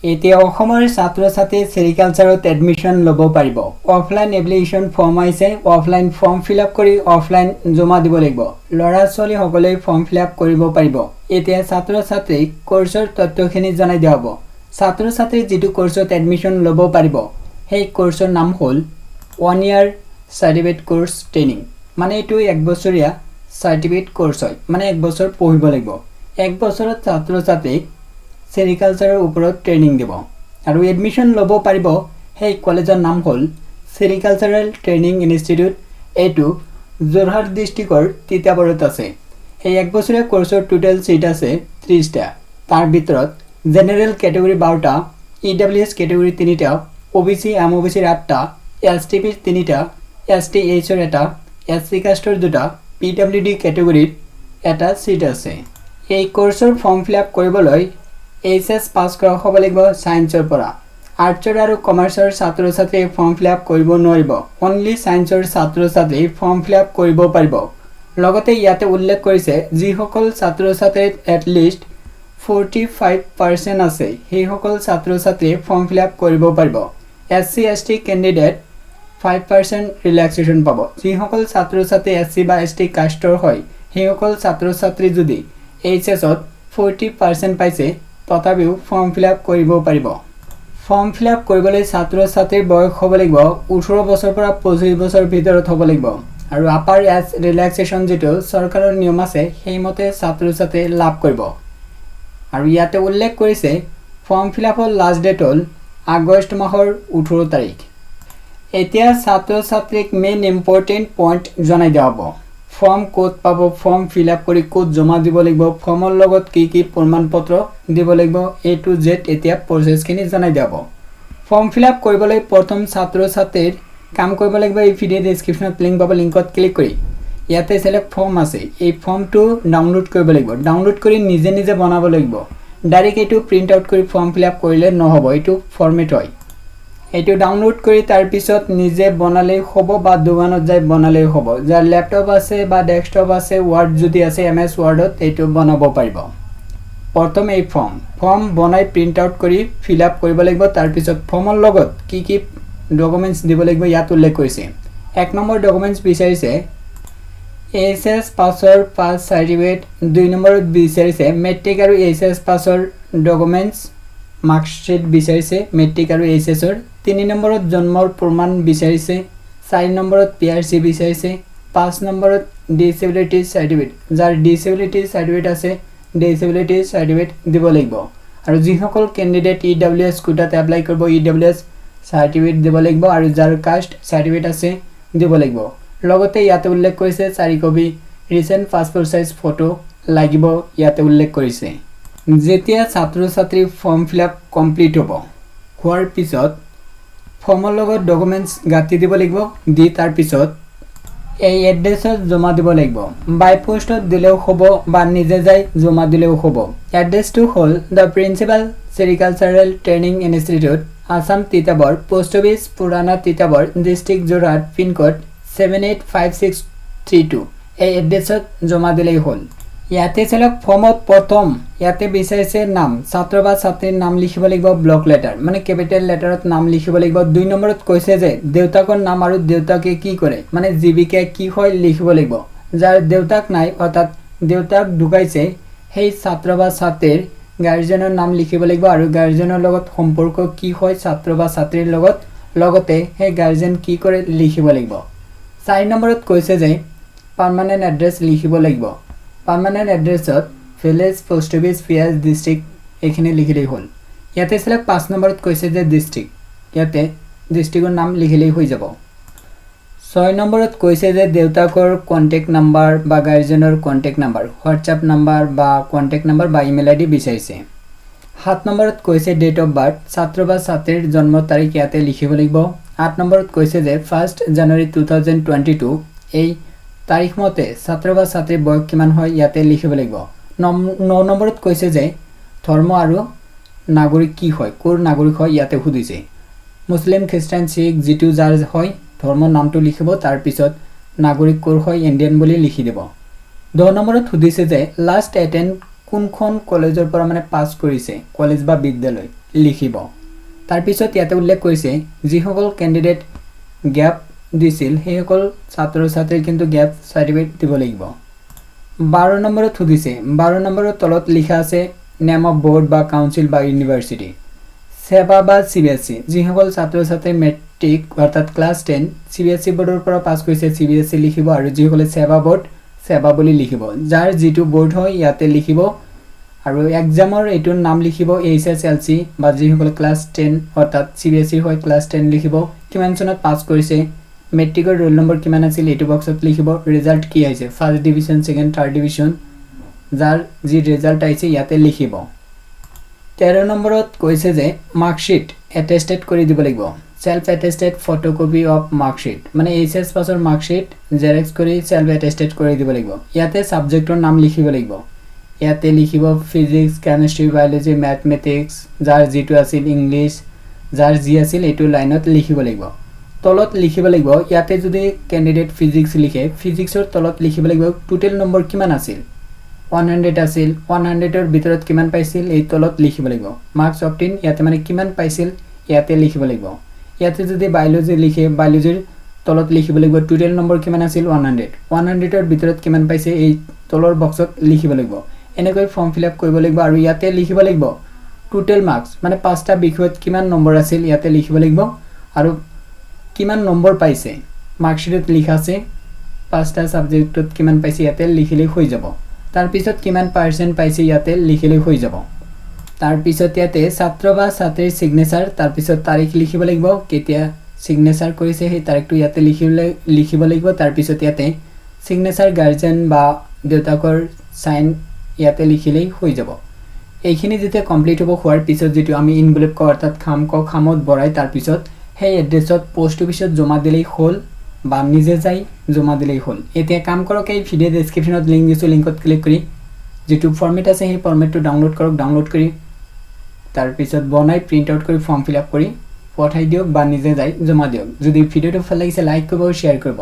এতিয়া অসমৰ ছাত্ৰ-ছাত্ৰী চেৰিকালচাৰত এডমিশ্যন ল'ব পাৰিব। অফলাইন এপ্লিকেশ্যন ফৰ্ম আহিছে, অফলাইন ফৰ্ম ফিল আপ কৰি অফলাইন জমা দিব লাগিব। ল'ৰা-ছোৱালীসকলে ফৰ্ম ফিল আপ কৰিব পাৰিব। এতিয়া ছাত্ৰ-ছাত্ৰীক কোৰ্চৰ তথ্যখিনি জনাই দিয়া হ'ব। ছাত্ৰ-ছাত্ৰী যিটো কোৰ্চত এডমিশ্যন ল'ব পাৰিব সেই কোৰ্চৰ নাম হ'ল 1 year সাৰ্টিফিকেট কোৰ্চ ট্ৰেইনিং। মানে এইটো 1 বছৰীয়া সাৰ্টিফিকেট কোৰ্চ হয়, মানে 1 বছৰ পঢ়িব লাগিব। 1 বছৰত ছাত্ৰ-ছাত্ৰীক সেৰিকালচাৰৰ ওপৰত ট্ৰেইনিং দিব আৰু এডমিশ্যন ল'ব পাৰিব। সেই কলেজৰ নাম হ'ল সেৰিকালচাৰেল ট্ৰেইনিং ইনষ্টিটিউট। এইটো যোৰহাট ডিষ্ট্ৰিক্টৰ তিতাবৰত আছে। এই 1 বছৰীয়া কোৰ্চৰ টোটেল সিট আছে 30টা। তাৰ ভিতৰত জেনেৰেল কেটেগৰী 12টা, EWS কেটেগৰী 3টা, OBC MOBCৰ 8টা, STP 3টা, STHৰ 1টা, SC কাষ্টৰ 2টা, PWD কেটেগৰীৰ 1টা সিট আছে। এই কোৰ্চৰ ফৰ্ম ফিল আপ কৰিবলৈ HS পাছ কৰা হ'ব লাগিব সায়েন্সৰ পৰা। আৰ্টছৰ আৰু কমাৰ্চৰ ছাত্ৰ-ছাত্ৰী ফৰ্ম ফিল আপ কৰিব নোৱাৰিব। অনলি সায়েন্সৰ ছাত্ৰ-ছাত্ৰী ফৰ্ম ফিল আপ কৰিব পাৰিব। লগতে ইয়াতে উল্লেখ কৰিছে যিসকল ছাত্ৰ-ছাত্ৰীৰ এটলিষ্ট 45% আছে সেইসকল ছাত্ৰ-ছাত্ৰী ফৰ্ম ফিল আপ কৰিব পাৰিব। SC ST কেণ্ডিডেট 5% ৰিলেক্সেশ্যন পাব। যিসকল ছাত্ৰ-ছাত্ৰী SC বা ST কাষ্টৰ হয় সেইসকল ছাত্ৰ-ছাত্ৰী যদি HSত 40% পাইছে তথাপিও ফৰ্ম ফিল আপ কৰিব পাৰিব। ফৰ্ম ফিল আপ কৰিবলৈ ছাত্ৰ-ছাত্ৰীৰ বয়স হ'ব লাগিব 18 বছৰৰ পৰা 25 বছৰ ভিতৰত হ'ব লাগিব আৰু আপাৰ এজ ৰিলেক্সেশ্যন যিটো চৰকাৰৰ নিয়ম আছে সেইমতে ছাত্ৰ-ছাত্ৰী লাভ কৰিব। আৰু ইয়াতে উল্লেখ কৰিছে ফৰ্ম ফিল আপৰ লাষ্ট ডেট হ'ল আগষ্ট মাহৰ 18 তাৰিখ। এতিয়া ছাত্ৰ-ছাত্ৰীক মেইন ইম্পৰ্টেণ্ট পইণ্ট জনাই দিয়া হ'ব। ফৰ্ম ক'ত পাব, ফৰ্ম ফিল আপ কৰি ক'ত জমা দিব লাগিব, ফৰ্মৰ লগত কি প্ৰমাণপত্ৰ দিব লাগিব, A to Z এতিয়া প্ৰচেছখিনি জনাই দিয়া হ'ব। ফৰ্ম ফিল আপ কৰিবলৈ প্ৰথম ছাত্ৰ-ছাত্ৰীৰ কাম কৰিব লাগিব। এই ভিডিঅ' ডেছক্ৰিপশ্যনত লিংক পাব, লিংকত ক্লিক কৰি ইয়াতে চিলেক্ট ফৰ্ম আছে, এই ফৰ্মটো ডাউনলোড কৰিব লাগিব। ডাউনলোড কৰি নিজে নিজে বনাব লাগিব। ডাইৰেক্ট এইটো প্ৰিণ্ট আউট কৰি ফৰ্ম ফিল আপ কৰিলে নহ'ব, এইটো ফৰ্মেট হয়। এইটো ডাউনলোড কৰি তাৰপিছত নিজে বনালেই হ'ব বা দোকানত যাই বনালেই হ'ব। যাৰ লেপটপ আছে বা ডেস্কটপ আছে, ৱাৰ্ড যদি আছে MS ৱাৰ্ডত এইটো বনাব পাৰিব। প্ৰথম এই ফৰ্ম বনাই প্ৰিণ্ট আউট কৰি ফিল আপ কৰিব লাগিব। তাৰপিছত ফৰ্মৰ লগত কি ডকুমেণ্টছ দিব লাগিব ইয়াত উল্লেখ কৰিছে। 1 নম্বৰ ডকুমেণ্টছ বিচাৰিছে HS পাছৰ পাছ চাৰ্টিফিকেট, 2 নম্বৰত বিচাৰিছে মেট্ৰিক আৰু HS পাছৰ ডকুমেণ্টছ মাৰ্কশ্বিট বিচাৰিছে মেট্ৰিক আৰু HSৰ, 3 নম্বৰত জন্মৰ প্ৰমাণ বিচাৰিছে, 4 নম্বৰত PRC বিচাৰিছে, 5 নম্বৰত ডিছেবিলিটি চাৰ্টিফিকেট, যাৰ ডিছেবিলিটি চাৰ্টিফিকেট আছে ডিছেবিলিটি চাৰ্টিফিকেট দিব লাগিব। আৰু যিসকল কেণ্ডিডেট EWS কোটাত এপ্লাই কৰিব EWS চাৰ্টিফিকেট দিব লাগিব আৰু যাৰ কাষ্ট চাৰ্টিফিকেট আছে দিব লাগিব। লগতে ইয়াতে উল্লেখ কৰিছে 4 copy recent passport size photo লাগিব ইয়াতে উল্লেখ কৰিছে। যেতিয়া ছাত্ৰ-ছাত্ৰী ফৰ্ম ফিল আপ কমপ্লিট হ'ব হোৱাৰ পিছত ফৰ্মৰ লগত ডকুমেণ্টছ গাঁঠি দিব লাগিব। দি তাৰপিছত এই এড্ৰেছত জমা দিব লাগিব। বাই পোষ্টত দিলেও হ'ব বা নিজে যাই জমা দিলেও হ'ব। এড্ৰেছটো হ'ল the principal sericultural training institute, Assam Titabor, post office Purana Titabor, district Jorhat, pincode 785632। এই এড্ৰেছত জমা দিলেই হ'ল। ইয়াতে চালক ফৰ্মত প্ৰথম ইয়াতে বিচাৰিছে নাম, ছাত্ৰ বা ছাত্ৰীৰ নাম লিখিব লাগিব, ব্লক লেটাৰ মানে কেপিটেল লেটাৰত নাম লিখিব লাগিব। 2 নম্বৰত কৈছে যে দেউতাকৰ নাম আৰু দেউতাকে কি কৰে মানে জীৱিকা কি হয় লিখিব লাগিব। যাৰ দেউতাক নাই অৰ্থাৎ দেউতাক ঢুকাইছে সেই ছাত্ৰ বা ছাত্ৰীৰ গাৰ্জেনৰ নাম লিখিব লাগিব আৰু গাৰ্জেনৰ লগত সম্পৰ্ক কি হয় ছাত্ৰ বা ছাত্ৰীৰ লগত, লগতে সেই গাৰ্জেন কি কৰে লিখিব লাগিব। 4 নম্বৰত কৈছে যে পাৰ্মানেণ্ট এড্ৰেছ লিখিব লাগিব। পাৰ্মানেণ্ট এড্ৰেছত ভিলেজ, পোষ্ট অফিচ, পিয়াজ, ডিষ্ট্ৰিক্ট এইখিনি লিখিলেই হ'ল। ইয়াতে চালক 5 নম্বৰত কৈছে যে ডিষ্ট্ৰিক্ট, ইয়াতে ডিষ্ট্ৰিক্টৰ নাম লিখিলেই হৈ যাব। 6 নম্বৰত কৈছে যে দেউতাকৰ কণ্টেক্ট নাম্বাৰ বা গাৰ্জেনৰ কণ্টেক্ট নাম্বাৰ, হোৱাটছআপ নাম্বাৰ বা কণ্টেক্ট নাম্বাৰ বা ইমেইল ID বিচাৰিছে। 7 নম্বৰত কৈছে ডেট অফ বাৰ্থ, ছাত্ৰ বা ছাত্ৰীৰ জন্ম তাৰিখ ইয়াতে লিখিব লাগিব। 8 নম্বৰত কৈছে যে 1 জানুৱাৰী 2022 এই তাৰিখ মতে ছাত্ৰ বা ছাত্ৰীৰ বয়স কিমান হয় ইয়াতে লিখিব লাগিব। 9 নম্বৰত কৈছে যে ধৰ্ম আৰু নাগৰিক কি হয়, ক'ৰ নাগৰিক হয় ইয়াতে সুধিছে। মুছলিম, খ্ৰীষ্টান, শিখ যিটো যাৰ হয় ধৰ্মৰ নামটো লিখিব, তাৰপিছত নাগৰিক ক'ৰ হয় ইণ্ডিয়ান বুলি লিখি দিব। 10 নম্বৰত সুধিছে যে লাষ্ট এটেণ্ড কোনখন কলেজৰ পৰা মানে পাছ কৰিছে, কলেজ বা বিদ্যালয়। লিখিব তাৰপিছত ইয়াতে উল্লেখ কৰিছে যিসকল ক্যান্ডিডেট গ্যাপ দিছিল সেইসকল ছাত্ৰ ছাত্ৰীক কিন্তু গ্যাপ সাৰ্টিফিকেট দিব লাগিব 12 নম্বৰত সুধিছে 12 নম্বৰৰ তলত লিখা আছে নেম অফ বোৰ্ড বা কাউন্সিল বা ইউনিভাৰ্সিটি সেবা বা সিবিএসই যিসকল ছাত্ৰ ছাত্ৰী মেট্ৰিক অৰ্থাৎ ক্লাছ 10 সিবিএসই বোৰ্ডৰ পৰা পাছ কৰিছে সিবিএসই লিখিব আৰু যিসকলে সেবা বোৰ্ড সেবা বুলি লিখিব যাৰ যেটো বোৰ্ড হয় ইয়াতে লিখিব আৰু এক্সামৰ এটোৰ নাম লিখিব এইচএসএলসি বা যিসকল ক্লাছ 10 অৰ্থাৎ সিবিএসই হয় ক্লাছ 10 লিখিব কিমান চনত পাছ কৰিছে মেট্ৰিকৰ ৰোল নম্বৰ কিমান আছিল এটো বক্সত লিখিব ৰিজাল্ট কি আহিছে first division second third division যাৰ যি ৰিজাল্ট আহিছে ইয়াতে লিখিব 13 নম্বৰত কৈছে যে মাৰ্কশিট এটেস্টেড কৰি দিব লাগিব self attested photocopy of marksheet মানে এইচএস পাছৰ মাৰ্কশিট জেৰক্স কৰি সেলফ এটেস্টেড কৰি দিব লাগিব ইয়াতে সাবজেক্টৰ নাম লিখিব লাগিব ইয়াতে লিখিব ফিজিক্স কেমিষ্ট্ৰি বায়োলজি ম্যাথমেটিক্স যাৰ যেটো আছিল ইংলিশ যাৰ জি আছিল এটো লাইনত লিখিব লাগিব তলত লিখিব লাগিব ইয়াতে যদি ক্যান্ডিডেট ফিজিক্স লিখে ফিজিক্সৰ তলত লিখিব লাগিব টোটাল নম্বৰ কিমান আছিল 100 আছিল 100 ৰ ভিতৰত কিমান পাইছিল এই তলত লিখিব লাগিব মাৰ্কস অবটেইন ইয়াতে মানে কিমান পাইছিল ইয়াতে লিখিব লাগিব ইয়াতে যদি বায়োলজি লিখে বায়োলজিৰ তলত লিখিব লাগিব টোটাল নম্বৰ কিমান আছিল 100 ৰ ভিতৰত কিমান পাইছে এই তলৰ বক্সত লিখিব লাগিব এনেকৈ ফৰ্ম ফিল আপ কৰিব লাগিব আৰু ইয়াতে লিখিব লাগিব টোটাল মাৰ্কস মানে পাঁচটা বিষয়ত কিমান নম্বৰ আছিল ইয়াতে লিখিব লাগিব আৰু কিমান নম্বৰ পাইছে মাৰ্কশিটত লিখা আছে পাঁচটা সাবজেক্টত কিমান পাইছে ইয়াতে লিখিলে হৈ যাব তাৰ পিছত কিমান পাৰ্সেন্ট পাইছে ইয়াতে লিখিলে হৈ যাব তাৰ পিছত ইয়াতে ছাত্ৰ বা ছাত্ৰীৰ সিগনেচাৰ তাৰ পিছত তাৰিখ লিখিব লাগিব কেতিয়া সিগনেচাৰ কৰিছে সেই তাৰিখটো ইয়াতে লিখিব লাগিব তাৰ পিছত ইয়াতে সিগনেচাৰ গাৰ্জিয়ান বা দেউতাকৰ সাইন ইয়াতে লিখিলেই হৈ যাব এইখিনি যেতিয়া কমপ্লিট হ'ব হোৱাৰ পিছত যেটো আমি ইনভলভ ক অৰ্থাৎ খামত বৰাই তাৰ পিছত সেই এড্ৰেছত পোষ্ট অফিসত জমা দিলেই হল বা নিজে যাই জমা দিলেই হল এতিয়া কাম কৰক এই ভিডিও ডেসক্ৰিপশনত লিংক দিছো লিংকত ক্লিক কৰি যেটো ফৰমেট আছে সেই ফৰমেটটো ডাউনলোড কৰক ডাউনলোড কৰি তাৰ পিছত বনাই প্ৰিন্ট আউট কৰি ফৰ্ম ফিল আপ কৰি পঠাই দিয়ক বা নিজে যাই জমা দিয়ক যদি ভিডিওটো ভাল লাগিছে লাইক কৰিব আৰু শেয়াৰ কৰিব